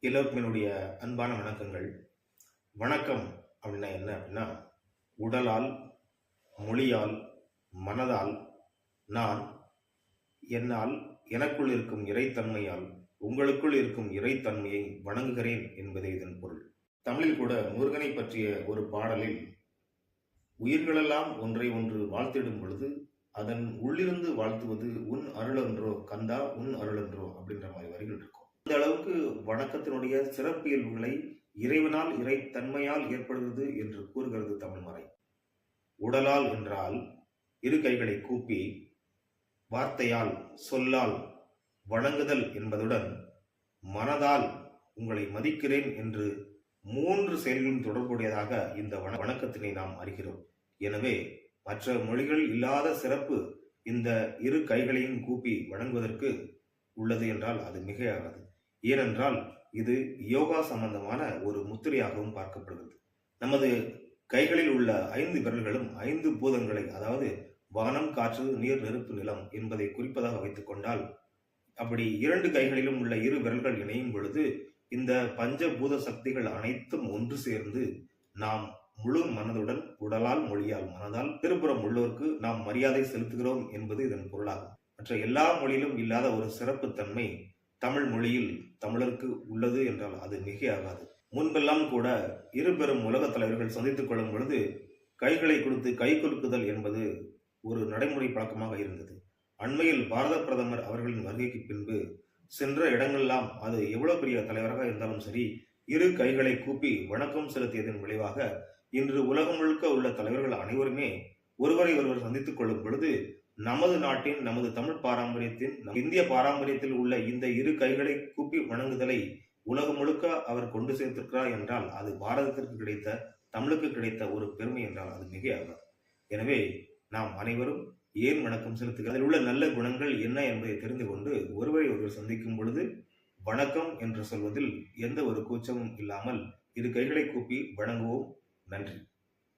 எல்லோருக்கும் என்னுடைய அன்பான வணக்கங்கள். வணக்கம் அப்படின்னா என்ன அப்படின்னா, உடலால், மொழியால், மனதால் நான் என்னால் எனக்குள் இருக்கும் இறைத்தன்மையால் உங்களுக்குள் இருக்கும் இறைத்தன்மையை வணங்குகிறேன் என்பதே இதன் பொருள். தமிழில் கூட முருகனை பற்றிய ஒரு பாடலில், உயிர்களெல்லாம் ஒன்றை ஒன்று வாழ்த்திடும் பொழுது அதன் உள்ளிருந்து வாழ்த்துவது உன் அருளன்றோ கந்தா, உன் அருளன்றோ அப்படின்ற மாதிரி வரிகள் இருக்கும். இந்த அளவுக்கு வணக்கத்தினுடைய சிறப்பியல்புகளை இறைவனால் இறைத்தன்மையால் ஏற்படுகிறது என்று கூறுகிறது தமிழ்மறை. உடலால் என்றால் இரு கைகளை கூப்பி வார்த்தையால் சொல்லால் வணங்குதல் என்பதுடன், மனதால் உங்களை மதிக்கிறேன் என்று 3 செயல்களும் தொடர்புடையதாக இந்த வணக்கத்தினை நாம் அறிகிறோம். எனவே மற்ற மொழிகள் இல்லாத சிறப்பு இந்த இரு கைகளையும் கூப்பி வணங்குவதற்கு உள்ளது என்றால் அது மிகையாகாது. ஏனென்றால் இது யோகா சம்பந்தமான ஒரு முத்திரையாகவும் பார்க்கப்படுகிறது. நமது கைகளில் உள்ள 5 விரல்களும் 5 பூதங்களை, அதாவது வானம், காற்று, நீர், நெருப்பு, நிலம் என்பதை குறிப்பதாக வைத்துக் கொண்டால், அப்படி 2 கைகளிலும் உள்ள 2 விரல்கள் இணையும் பொழுது இந்த பஞ்சபூத சக்திகள் அனைத்தும் ஒன்று சேர்ந்து நாம் முழு மனதுடன் உடலால், மொழியால், மனதால் திருப்புறம் உள்ளோருக்கு நாம் மரியாதை செலுத்துகிறோம் என்பது இதன் பொருளாகும். மற்ற எல்லா மொழியிலும் இல்லாத ஒரு சிறப்பு தன்மை தமிழ் மொழியில் தமிழருக்கு உள்ளது என்றால் அது மிகையாகாது. முன்பெல்லாம் கூட இரு பெரும் உலக தலைவர்கள் சந்தித்துக் கொள்ளும் பொழுது கைகளை கொடுத்து கை கொடுக்குதல் என்பது ஒரு நடைமுறை பழக்கமாக இருந்தது. அண்மையில் பாரத பிரதமர் அவர்களின் வருகைக்கு பின்பு சென்ற இடங்கள்லாம் அது எவ்வளவு பெரிய தலைவராக இருந்தாலும் சரி, இரு கைகளை கூப்பி வணக்கம் செலுத்தியதன் விளைவாக இன்று உலகம் முழுக்க உள்ள தலைவர்கள் அனைவருமே ஒருவரை ஒருவர் சந்தித்துக் கொள்ளும் பொழுது நமது நாட்டின், நமது தமிழ் பாரம்பரியத்தின், இந்திய பாரம்பரியத்தில் உள்ள இந்த இரு கைகளை கூப்பி வணங்குதலை உலகம் முழுக்க அவர் கொண்டு சேர்த்திருக்கிறார் என்றால் அது பாரதத்திற்கு கிடைத்த, தமிழுக்கு கிடைத்த ஒரு பெருமை என்றால் அது மிகையாகாது. எனவே நாம் அனைவரும் ஏன் வணக்கம் செலுத்துகிறது, அதில் உள்ள நல்ல குணங்கள் என்ன என்பதை தெரிந்து கொண்டு ஒருவரை ஒருவர் சந்திக்கும் பொழுது வணக்கம் என்று சொல்வதில் எந்த ஒரு கூச்சமும் இல்லாமல் இரு கைகளை கூப்பி வணங்குவோம். நன்றி.